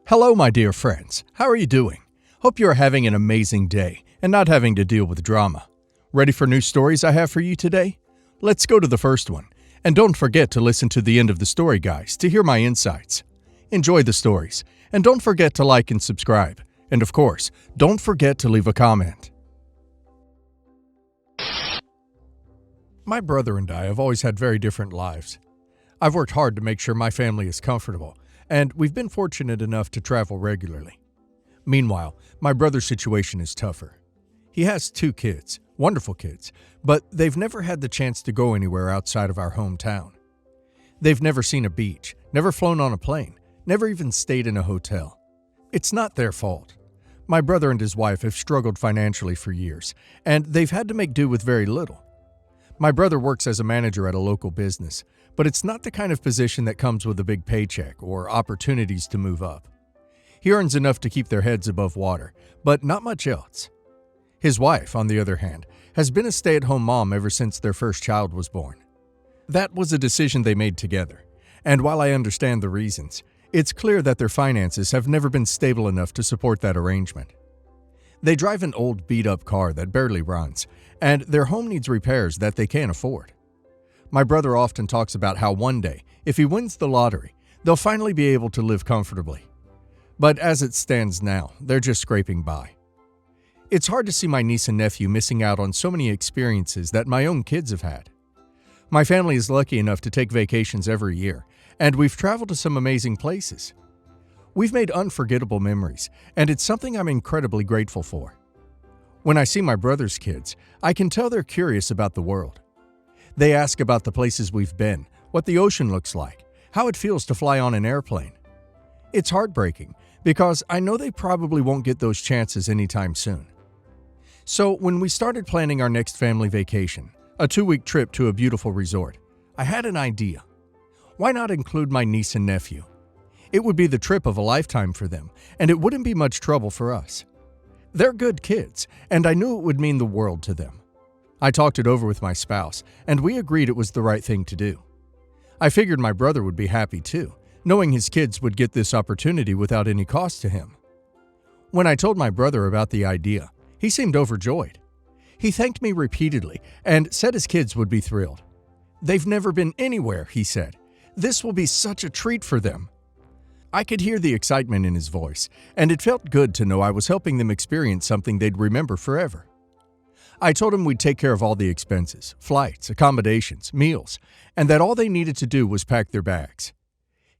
Hello, my dear friends. How are you doing? Hope you are having an amazing day and not having to deal with drama. Ready for new stories I have for you today? Let's go to the first one. And don't forget to listen to the end of the story, guys, to hear my insights. Enjoy the stories, and don't forget to like and subscribe. And of course, don't forget to leave a comment. My brother and I have always had very different lives. I've worked hard to make sure my family is comfortable, and we've been fortunate enough to travel regularly. Meanwhile, my brother's situation is tougher. He has 2 kids, wonderful kids, but they've never had the chance to go anywhere outside of our hometown. They've never seen a beach, never flown on a plane, never even stayed in a hotel. It's not their fault. My brother and his wife have struggled financially for years, and they've had to make do with very little. My brother works as a manager at a local business, but it's not the kind of position that comes with a big paycheck or opportunities to move up. He earns enough to keep their heads above water, but not much else. His wife, on the other hand, has been a stay-at-home mom ever since their first child was born. That was a decision they made together, and while I understand the reasons, it's clear that their finances have never been stable enough to support that arrangement. They drive an old beat-up car that barely runs, and their home needs repairs that they can't afford. My brother often talks about how one day, if he wins the lottery, they'll finally be able to live comfortably. But as it stands now, they're just scraping by. It's hard to see my niece and nephew missing out on so many experiences that my own kids have had. My family is lucky enough to take vacations every year, and we've traveled to some amazing places. We've made unforgettable memories, and it's something I'm incredibly grateful for. When I see my brother's kids, I can tell they're curious about the world. They ask about the places we've been, what the ocean looks like, how it feels to fly on an airplane. It's heartbreaking because I know they probably won't get those chances anytime soon. So when we started planning our next family vacation, a 2-week trip to a beautiful resort, I had an idea. Why not include my niece and nephew? It would be the trip of a lifetime for them, and it wouldn't be much trouble for us. They're good kids, and I knew it would mean the world to them. I talked it over with my spouse, and we agreed it was the right thing to do. I figured my brother would be happy too, knowing his kids would get this opportunity without any cost to him. When I told my brother about the idea, he seemed overjoyed. He thanked me repeatedly and said his kids would be thrilled. They've never been anywhere, he said. This will be such a treat for them. I could hear the excitement in his voice, and it felt good to know I was helping them experience something they'd remember forever. I told him we'd take care of all the expenses, flights, accommodations, meals, and that all they needed to do was pack their bags.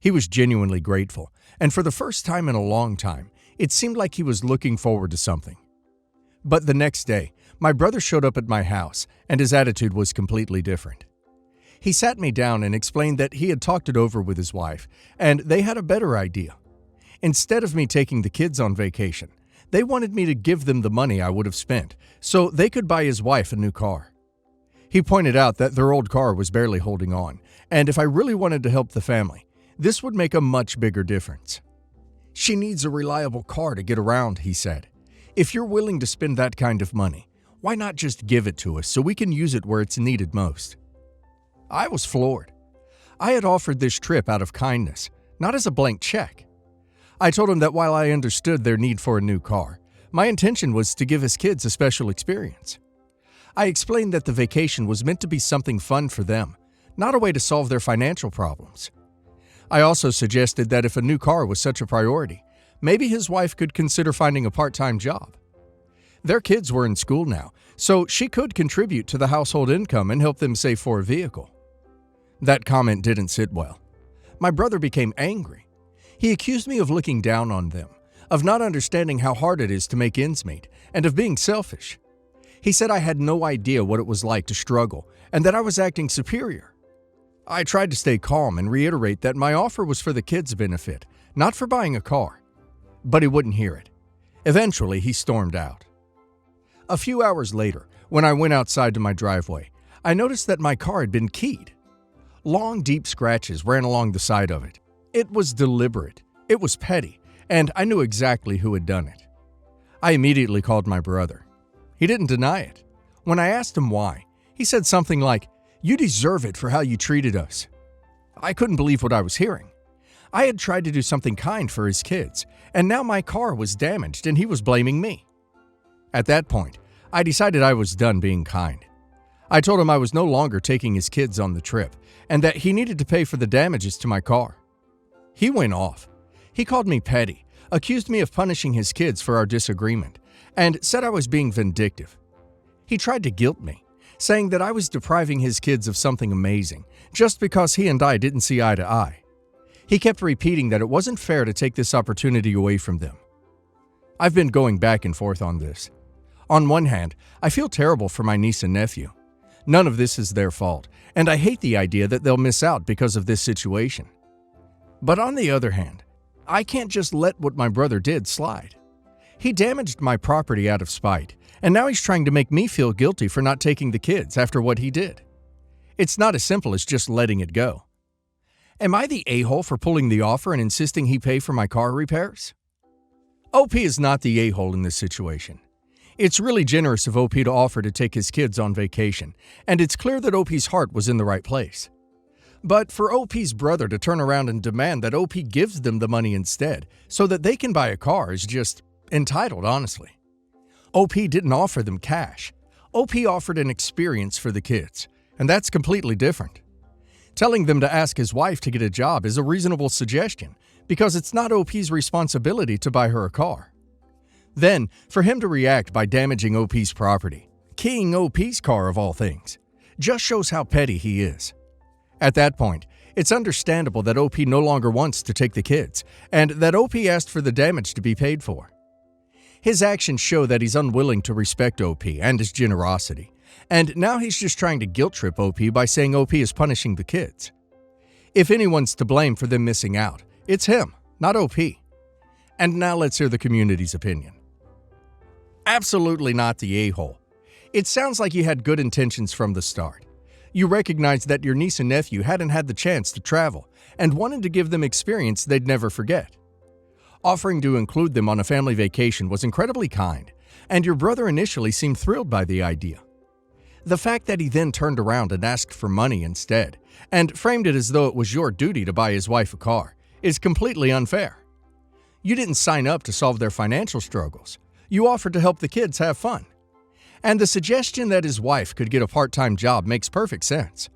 He was genuinely grateful, and for the first time in a long time, it seemed like he was looking forward to something. But the next day, my brother showed up at my house, and his attitude was completely different. He sat me down and explained that he had talked it over with his wife, and they had a better idea. Instead of me taking the kids on vacation, they wanted me to give them the money I would have spent, so they could buy his wife a new car. He pointed out that their old car was barely holding on, and if I really wanted to help the family, this would make a much bigger difference. She needs a reliable car to get around, he said. If you're willing to spend that kind of money, why not just give it to us so we can use it where it's needed most? I was floored. I had offered this trip out of kindness, not as a blank check. I told him that while I understood their need for a new car, my intention was to give his kids a special experience. I explained that the vacation was meant to be something fun for them, not a way to solve their financial problems. I also suggested that if a new car was such a priority, maybe his wife could consider finding a part-time job. Their kids were in school now, so she could contribute to the household income and help them save for a vehicle. That comment didn't sit well. My brother became angry. He accused me of looking down on them, of not understanding how hard it is to make ends meet, and of being selfish. He said I had no idea what it was like to struggle, and that I was acting superior. I tried to stay calm and reiterate that my offer was for the kids' benefit, not for buying a car. But he wouldn't hear it. Eventually, he stormed out. A few hours later, when I went outside to my driveway, I noticed that my car had been keyed. Long, deep scratches ran along the side of it. It was deliberate, it was petty, and I knew exactly who had done it. I immediately called my brother. He didn't deny it. When I asked him why, he said something like, "You deserve it for how you treated us." I couldn't believe what I was hearing. I had tried to do something kind for his kids, and now my car was damaged and he was blaming me. At that point, I decided I was done being kind. I told him I was no longer taking his kids on the trip and that he needed to pay for the damages to my car. He went off. He called me petty, accused me of punishing his kids for our disagreement, and said I was being vindictive. He tried to guilt me, saying that I was depriving his kids of something amazing just because he and I didn't see eye to eye. He kept repeating that it wasn't fair to take this opportunity away from them. I've been going back and forth on this. On one hand, I feel terrible for my niece and nephew. None of this is their fault, and I hate the idea that they'll miss out because of this situation. But on the other hand, I can't just let what my brother did slide. He damaged my property out of spite, and now he's trying to make me feel guilty for not taking the kids after what he did. It's not as simple as just letting it go. Am I the a-hole for pulling the offer and insisting he pay for my car repairs? OP is not the a-hole in this situation. It's really generous of OP to offer to take his kids on vacation, and it's clear that OP's heart was in the right place. But for OP's brother to turn around and demand that OP gives them the money instead so that they can buy a car is just entitled, honestly. OP didn't offer them cash. OP offered an experience for the kids, and that's completely different. Telling them to ask his wife to get a job is a reasonable suggestion because it's not OP's responsibility to buy her a car. Then, for him to react by damaging OP's property, keying OP's car of all things, just shows how petty he is. At that point, it's understandable that OP no longer wants to take the kids, and that OP asked for the damage to be paid for. His actions show that he's unwilling to respect OP and his generosity, and now he's just trying to guilt-trip OP by saying OP is punishing the kids. If anyone's to blame for them missing out, it's him, not OP. And now let's hear the community's opinion. Absolutely not the a-hole. It sounds like you had good intentions from the start. You recognized that your niece and nephew hadn't had the chance to travel and wanted to give them experience they'd never forget. Offering to include them on a family vacation was incredibly kind, and your brother initially seemed thrilled by the idea. The fact that he then turned around and asked for money instead, and framed it as though it was your duty to buy his wife a car, is completely unfair. You didn't sign up to solve their financial struggles. You offered to help the kids have fun. And the suggestion that his wife could get a part-time job makes perfect sense.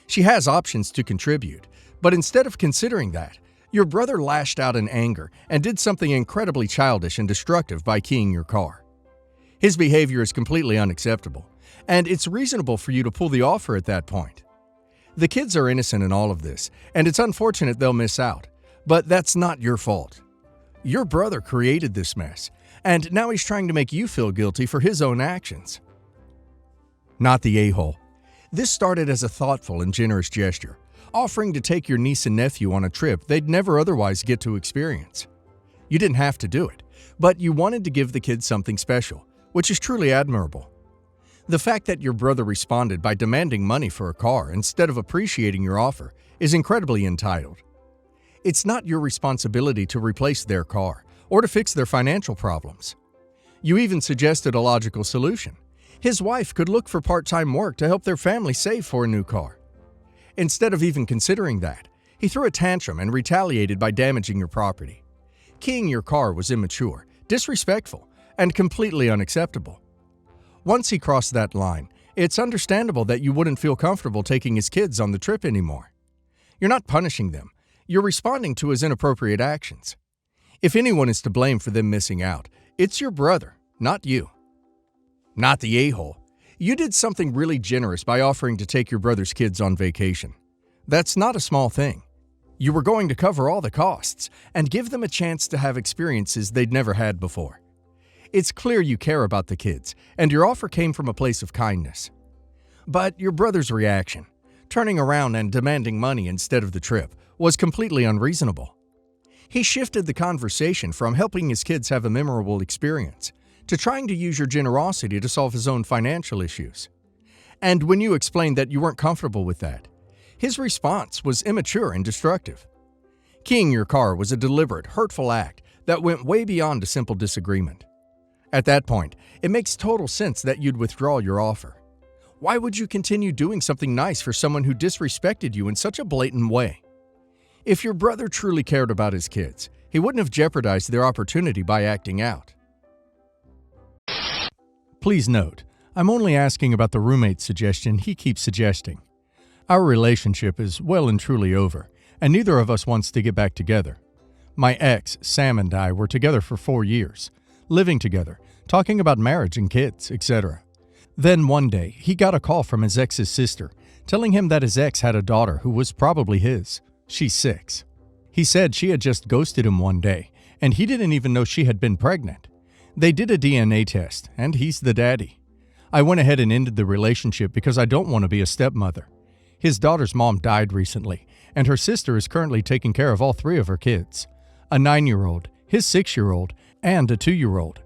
She has options to contribute, but instead of considering that, your brother lashed out in anger and did something incredibly childish and destructive by keying your car. His behavior is completely unacceptable, and it's reasonable for you to pull the offer at that point. The kids are innocent in all of this, and it's unfortunate they'll miss out, but that's not your fault. Your brother created this mess, and now he's trying to make you feel guilty for his own actions. Not the a-hole. This started as a thoughtful and generous gesture, offering to take your niece and nephew on a trip they'd never otherwise get to experience. You didn't have to do it, but you wanted to give the kids something special, which is truly admirable. The fact that your brother responded by demanding money for a car instead of appreciating your offer is incredibly entitled. It's not your responsibility to replace their car or to fix their financial problems. You even suggested a logical solution. His wife could look for part-time work to help their family save for a new car. Instead of even considering that, he threw a tantrum and retaliated by damaging your property. Keying your car was immature, disrespectful, and completely unacceptable. Once he crossed that line, it's understandable that you wouldn't feel comfortable taking his kids on the trip anymore. You're not punishing them. You're responding to his inappropriate actions. If anyone is to blame for them missing out, it's your brother, not you. Not the a-hole. You did something really generous by offering to take your brother's kids on vacation. That's not a small thing. You were going to cover all the costs and give them a chance to have experiences they'd never had before. It's clear you care about the kids, and your offer came from a place of kindness. But your brother's reaction, turning around and demanding money instead of the trip, was completely unreasonable. He shifted the conversation from helping his kids have a memorable experience to trying to use your generosity to solve his own financial issues. And when you explained that you weren't comfortable with that, his response was immature and destructive. Keying your car was a deliberate, hurtful act that went way beyond a simple disagreement. At that point, it makes total sense that you'd withdraw your offer. Why would you continue doing something nice for someone who disrespected you in such a blatant way? If your brother truly cared about his kids, he wouldn't have jeopardized their opportunity by acting out. Please note, I'm only asking about the roommate suggestion he keeps suggesting. Our relationship is well and truly over, and neither of us wants to get back together. My ex, Sam, and I were together for 4 years, living together, talking about marriage and kids, etc. Then one day, he got a call from his ex's sister, telling him that his ex had a daughter who was probably his. She's 6. He said she had just ghosted him one day, and he didn't even know she had been pregnant. They did a DNA test, and he's the daddy. I went ahead and ended the relationship because I don't want to be a stepmother. His daughter's mom died recently, and her sister is currently taking care of all 3 of her kids, a 9-year-old, his 6-year-old, and a 2-year-old.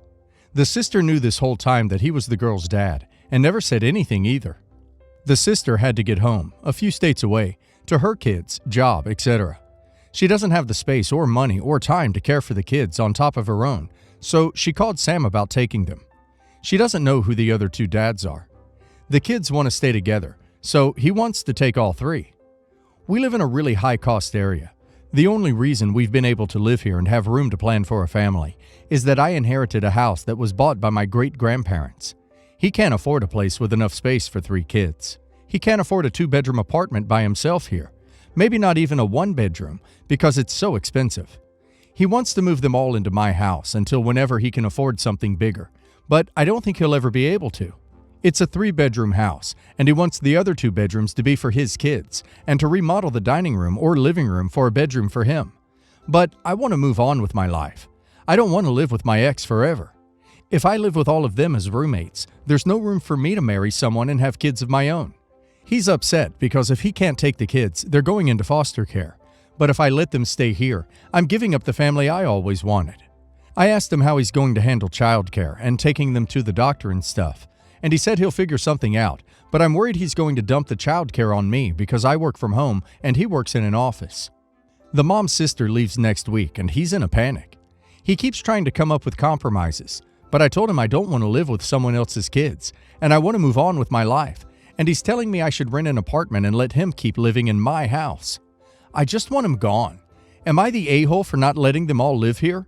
The sister knew this whole time that he was the girl's dad, and never said anything either. The sister had to get home, a few states away, to her kids, job, etc. She doesn't have the space or money or time to care for the kids on top of her own, so she called Sam about taking them. She doesn't know who the other 2 dads are. The kids want to stay together, so he wants to take all 3. We live in a really high-cost area. The only reason we've been able to live here and have room to plan for a family is that I inherited a house that was bought by my great-grandparents. He can't afford a place with enough space for 3 kids. He can't afford a 2-bedroom apartment by himself here, maybe not even a 1-bedroom, because it's so expensive. He wants to move them all into my house until whenever he can afford something bigger, but I don't think he'll ever be able to. It's a 3-bedroom house, and he wants the other 2 bedrooms to be for his kids, and to remodel the dining room or living room for a bedroom for him. But I want to move on with my life. I don't want to live with my ex forever. If I live with all of them as roommates, there's no room for me to marry someone and have kids of my own. He's upset because if he can't take the kids, they're going into foster care. But if I let them stay here, I'm giving up the family I always wanted. I asked him how he's going to handle childcare and taking them to the doctor and stuff, and he said he'll figure something out, but I'm worried he's going to dump the childcare on me because I work from home and he works in an office. The mom's sister leaves next week and he's in a panic. He keeps trying to come up with compromises, but I told him I don't want to live with someone else's kids, and I want to move on with my life, and he's telling me I should rent an apartment and let him keep living in my house. I just want him gone. Am I the a-hole for not letting them all live here?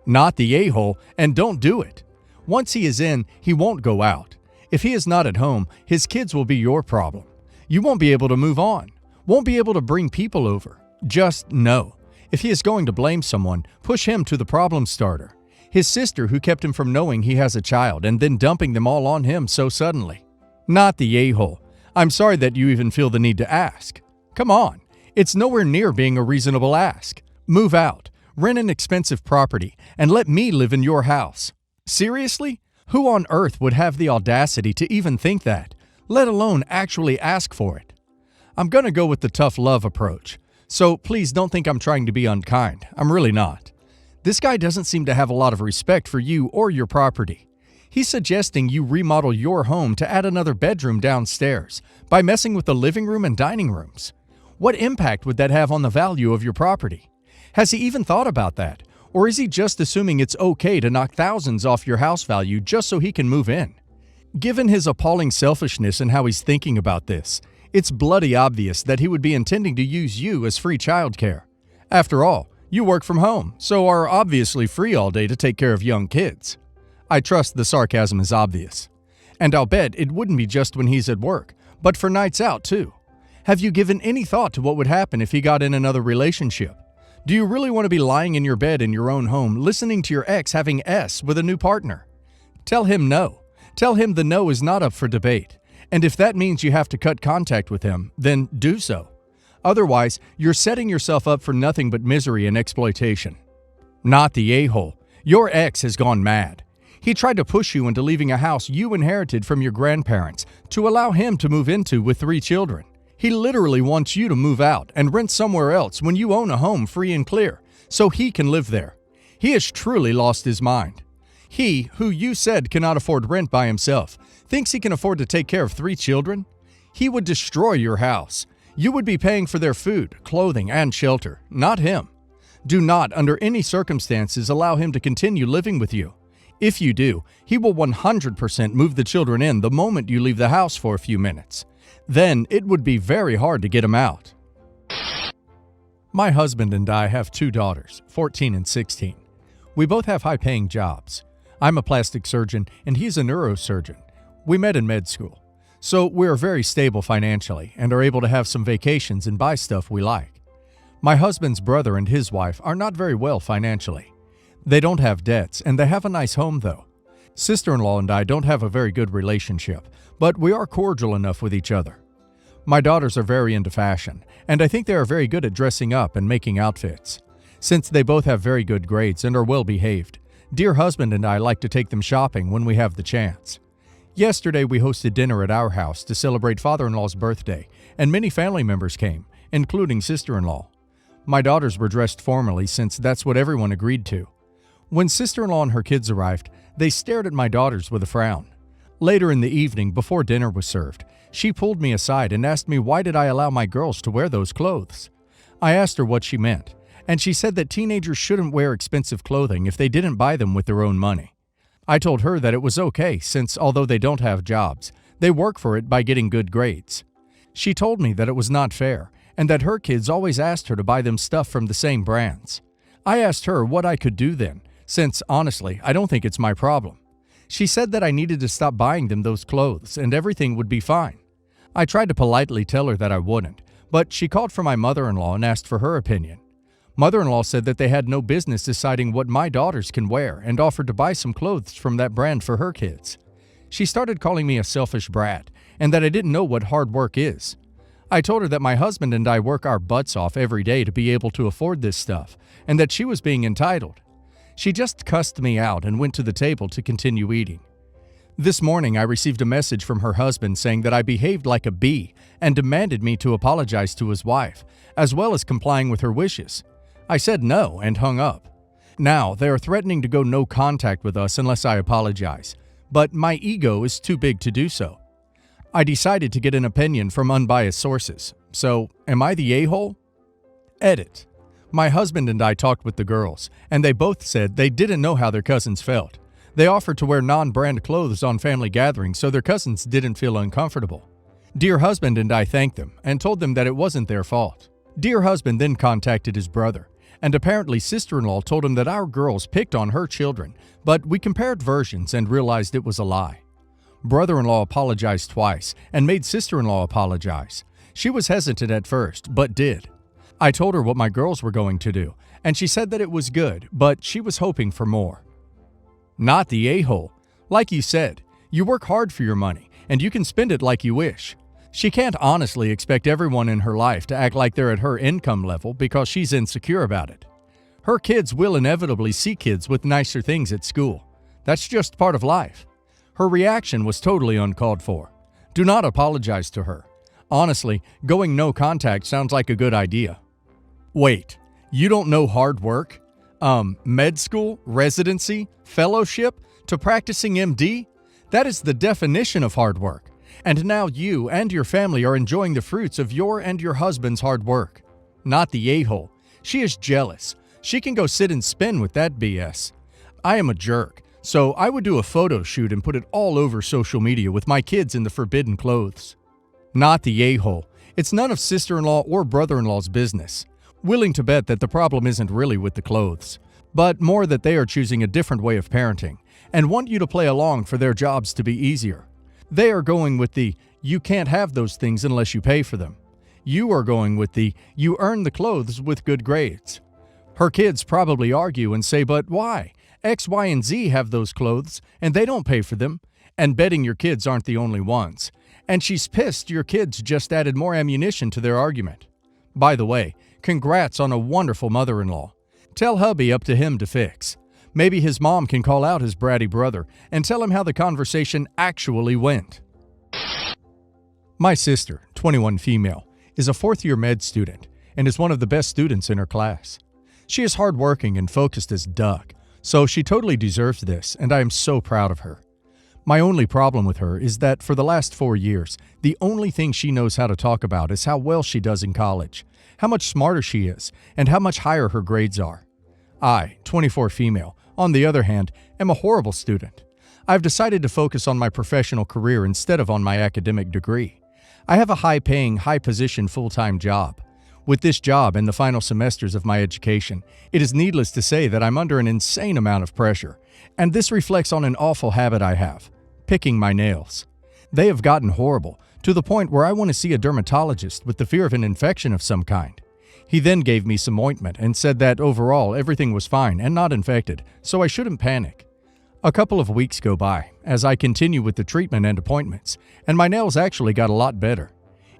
Not the a-hole, and don't do it. Once he is in, he won't go out. If he is not at home, his kids will be your problem. You won't be able to move on, won't be able to bring people over. Just no. If he is going to blame someone, push him to the problem starter. His sister who kept him from knowing he has a child and then dumping them all on him so suddenly. Not the a-hole. I'm sorry that you even feel the need to ask. Come on. It's nowhere near being a reasonable ask. Move out, rent an expensive property, and let me live in your house. Seriously? Who on earth would have the audacity to even think that, let alone actually ask for it? I'm gonna go with the tough love approach, so please don't think I'm trying to be unkind. I'm really not. This guy doesn't seem to have a lot of respect for you or your property. He's suggesting you remodel your home to add another bedroom downstairs by messing with the living room and dining rooms. What impact would that have on the value of your property? Has he even thought about that? Or is he just assuming it's okay to knock thousands off your house value just so he can move in? Given his appalling selfishness and how he's thinking about this, it's bloody obvious that he would be intending to use you as free childcare. After all, you work from home, so are obviously free all day to take care of young kids. I trust the sarcasm is obvious. And I'll bet it wouldn't be just when he's at work, but for nights out too. Have you given any thought to what would happen if he got in another relationship? Do you really want to be lying in your bed in your own home listening to your ex having S with a new partner? Tell him no. Tell him the no is not up for debate. And if that means you have to cut contact with him, then do so. Otherwise, you're setting yourself up for nothing but misery and exploitation. Not the a-hole. Your ex has gone mad. He tried to push you into leaving a house you inherited from your grandparents to allow him to move into with 3 children. He literally wants you to move out and rent somewhere else when you own a home free and clear, so he can live there. He has truly lost his mind. He, who you said cannot afford rent by himself, thinks he can afford to take care of 3 children? He would destroy your house. You would be paying for their food, clothing, and shelter, not him. Do not, under any circumstances, allow him to continue living with you. If you do, he will 100% move the children in the moment you leave the house for a few minutes. Then it would be very hard to get him out. My husband and I have two daughters, 14 and 16. We both have high-paying jobs. I'm a plastic surgeon and he's a neurosurgeon. We met in med school. So we're very stable financially and are able to have some vacations and buy stuff we like. My husband's brother and his wife are not very well financially. They don't have debts and they have a nice home though. Sister-in-law and I don't have a very good relationship, but we are cordial enough with each other. My daughters are very into fashion, and I think they are very good at dressing up and making outfits. Since they both have very good grades and are well behaved, dear husband and I like to take them shopping when we have the chance. Yesterday we hosted dinner at our house to celebrate father-in-law's birthday, and many family members came, including sister-in-law. My daughters were dressed formally since that's what everyone agreed to. When sister-in-law and her kids arrived, they stared at my daughters with a frown. Later in the evening, before dinner was served, she pulled me aside and asked me why did I allow my girls to wear those clothes. I asked her what she meant, and she said that teenagers shouldn't wear expensive clothing if they didn't buy them with their own money. I told her that it was okay since although they don't have jobs, they work for it by getting good grades. She told me that it was not fair and that her kids always asked her to buy them stuff from the same brands. I asked her what I could do then, since honestly, I don't think it's my problem. She said that I needed to stop buying them those clothes and everything would be fine. I tried to politely tell her that I wouldn't, but she called for my mother-in-law and asked for her opinion. Mother-in-law said that they had no business deciding what my daughters can wear and offered to buy some clothes from that brand for her kids. She started calling me a selfish brat and that I didn't know what hard work is. I told her that my husband and I work our butts off every day to be able to afford this stuff and that she was being entitled. She just cussed me out and went to the table to continue eating. This morning I received a message from her husband saying that I behaved like a bee and demanded me to apologize to his wife, as well as complying with her wishes. I said no and hung up. Now they are threatening to go no contact with us unless I apologize, but my ego is too big to do so. I decided to get an opinion from unbiased sources. So, am I the a-hole? Edit. My husband and I talked with the girls, and they both said they didn't know how their cousins felt. They offered to wear non-brand clothes on family gatherings so their cousins didn't feel uncomfortable. Dear husband and I thanked them and told them that it wasn't their fault. Dear husband then contacted his brother, and apparently sister-in-law told him that our girls picked on her children, but we compared versions and realized it was a lie. Brother-in-law apologized twice and made sister-in-law apologize. She was hesitant at first, but did. I told her what my girls were going to do, and she said that it was good, but she was hoping for more. Not the a-hole. Like you said, you work hard for your money, and you can spend it like you wish. She can't honestly expect everyone in her life to act like they're at her income level because she's insecure about it. Her kids will inevitably see kids with nicer things at school. That's just part of life. Her reaction was totally uncalled for. Do not apologize to her. Honestly, going no contact sounds like a good idea. Wait, you don't know hard work? Med school, residency, fellowship, to practicing MD? That is the definition of hard work. And now you and your family are enjoying the fruits of your and your husband's hard work. Not the a-hole. She is jealous. She can go sit and spin with that BS. I am a jerk, so I would do a photo shoot and put it all over social media with my kids in the forbidden clothes. Not the a-hole. It's none of sister-in-law or brother-in-law's business. Willing to bet that the problem isn't really with the clothes, but more that they are choosing a different way of parenting and want you to play along for their jobs to be easier. They are going with the, you can't have those things unless you pay for them. You are going with the, you earn the clothes with good grades. Her kids probably argue and say, but why? X, Y, and Z have those clothes and they don't pay for them. And betting your kids aren't the only ones. And she's pissed your kids just added more ammunition to their argument. By the way, congrats on a wonderful mother-in-law. Tell hubby up to him to fix. Maybe his mom can call out his bratty brother and tell him how the conversation actually went. My sister, 21 female, is a fourth-year med student and is one of the best students in her class. She is hardworking and focused as duck, so she totally deserves this, and I am so proud of her. My only problem with her is that for the last 4 years, the only thing she knows how to talk about is how well she does in college, how much smarter she is, and how much higher her grades are. I, 24 female, on the other hand, am a horrible student. I've decided to focus on my professional career instead of on my academic degree. I have a high-paying, high-position full-time job. With this job and the final semesters of my education, it is needless to say that I'm under an insane amount of pressure, and this reflects on an awful habit I have: picking my nails. They have gotten horrible, to the point where I want to see a dermatologist with the fear of an infection of some kind. He then gave me some ointment and said that overall everything was fine and not infected, so I shouldn't panic. A couple of weeks go by as I continue with the treatment and appointments, and my nails actually got a lot better.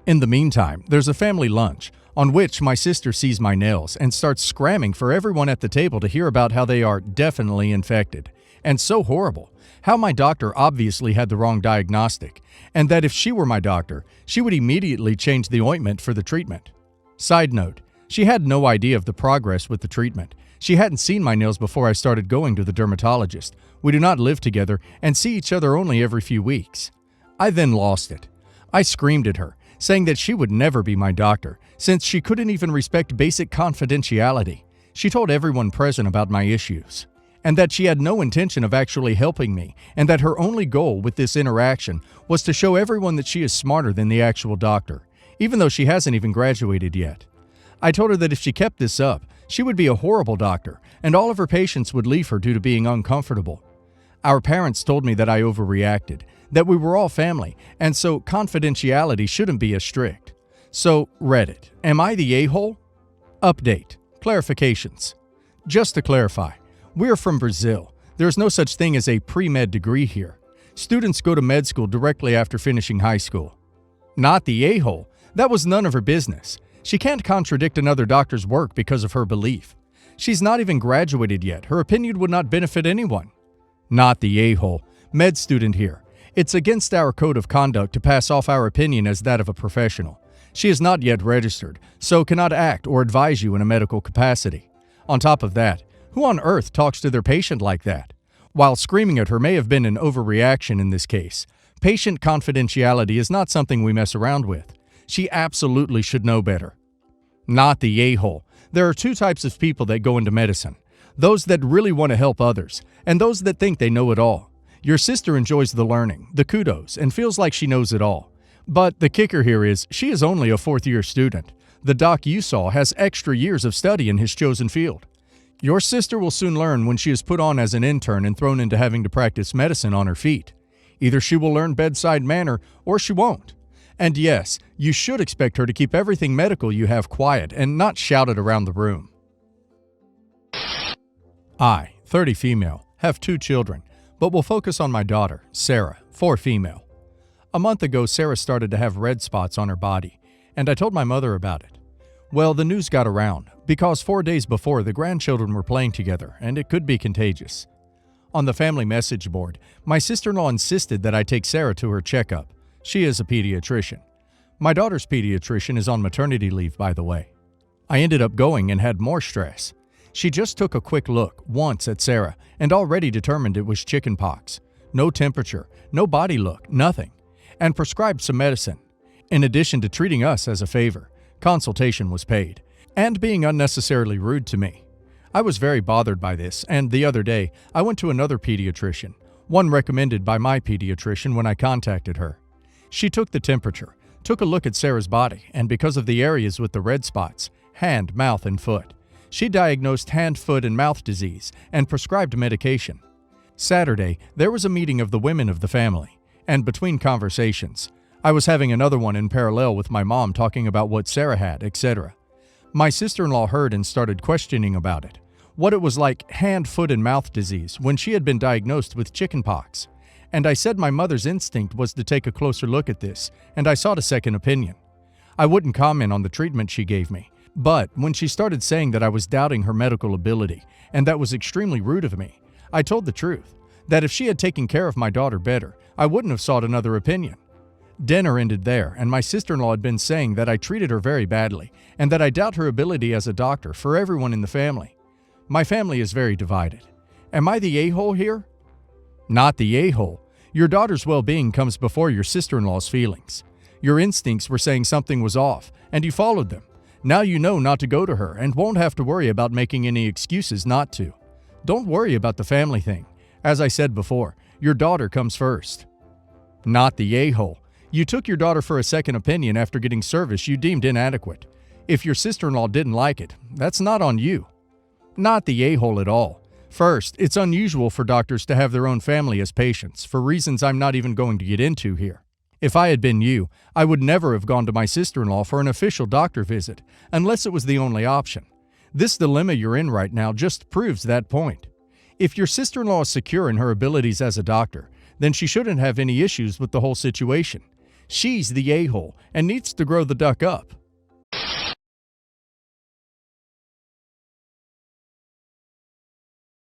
In the meantime, there's a family lunch, on which my sister sees my nails and starts scramming for everyone at the table to hear about how they are definitely infected, and so horrible, how my doctor obviously had the wrong diagnostic, and that if she were my doctor, she would immediately change the ointment for the treatment. Side note, she had no idea of the progress with the treatment. She hadn't seen my nails before I started going to the dermatologist. We do not live together and see each other only every few weeks. I then lost it. I screamed at her, saying that she would never be my doctor, since she couldn't even respect basic confidentiality. She told everyone present about my issues, and that she had no intention of actually helping me, and that her only goal with this interaction was to show everyone that she is smarter than the actual doctor, even though she hasn't even graduated yet. I told her that if she kept this up, she would be a horrible doctor, and all of her patients would leave her due to being uncomfortable. Our parents told me that I overreacted, that we were all family, and so confidentiality shouldn't be as strict. So, Reddit, am I the a-hole? Update. Clarifications. Just to clarify, we're from Brazil. There's no such thing as a pre-med degree here. Students go to med school directly after finishing high school. Not the a-hole. That was none of her business. She can't contradict another doctor's work because of her belief. She's not even graduated yet. Her opinion would not benefit anyone. Not the a-hole. Med student here. It's against our code of conduct to pass off our opinion as that of a professional. She is not yet registered, so cannot act or advise you in a medical capacity. On top of that, who on earth talks to their patient like that? While screaming at her may have been an overreaction in this case, patient confidentiality is not something we mess around with. She absolutely should know better. Not the a-hole. There are two types of people that go into medicine: those that really want to help others, and those that think they know it all. Your sister enjoys the learning, the kudos, and feels like she knows it all. But the kicker here is, she is only a fourth-year student. The doc you saw has extra years of study in his chosen field. Your sister will soon learn when she is put on as an intern and thrown into having to practice medicine on her feet. Either she will learn bedside manner, or she won't. And yes, you should expect her to keep everything medical you have quiet and not shout it around the room. I, 30 female, have 2 children, but will focus on my daughter, Sarah, 4 female. A month ago, Sarah started to have red spots on her body, and I told my mother about it. Well, the news got around, because 4 days before, the grandchildren were playing together, and it could be contagious. On the family message board, my sister-in-law insisted that I take Sarah to her checkup. She is a pediatrician. My daughter's pediatrician is on maternity leave, by the way. I ended up going and had more stress. She just took a quick look once at Sarah and already determined it was chickenpox. No temperature, no body look, nothing, and prescribed some medicine. In addition to treating us as a favor, consultation was paid, and being unnecessarily rude to me. I was very bothered by this, and the other day, I went to another pediatrician, one recommended by my pediatrician when I contacted her. She took the temperature, took a look at Sarah's body, and because of the areas with the red spots, hand, mouth, and foot, she diagnosed hand, foot, and mouth disease and prescribed medication. Saturday, there was a meeting of the women of the family, and between conversations, I was having another one in parallel with my mom talking about what Sarah had, etc. My sister-in-law heard and started questioning about it, what it was like hand, foot, and mouth disease when she had been diagnosed with chickenpox. And I said my mother's instinct was to take a closer look at this, and I sought a second opinion. I wouldn't comment on the treatment she gave me, but when she started saying that I was doubting her medical ability, and that was extremely rude of me, I told the truth, that if she had taken care of my daughter better, I wouldn't have sought another opinion. Dinner ended there, and my sister-in-law had been saying that I treated her very badly, and that I doubt her ability as a doctor for everyone in the family. My family is very divided. Am I the a-hole here? Not the a-hole. Your daughter's well-being comes before your sister-in-law's feelings. Your instincts were saying something was off, and you followed them. Now you know not to go to her and won't have to worry about making any excuses not to. Don't worry about the family thing. As I said before, your daughter comes first. Not the a-hole. You took your daughter for a second opinion after getting service you deemed inadequate. If your sister-in-law didn't like it, that's not on you. Not the a-hole at all. First, it's unusual for doctors to have their own family as patients, for reasons I'm not even going to get into here. If I had been you, I would never have gone to my sister-in-law for an official doctor visit, unless it was the only option. This dilemma you're in right now just proves that point. If your sister-in-law is secure in her abilities as a doctor, then she shouldn't have any issues with the whole situation. She's the a-hole and needs to grow the duck up.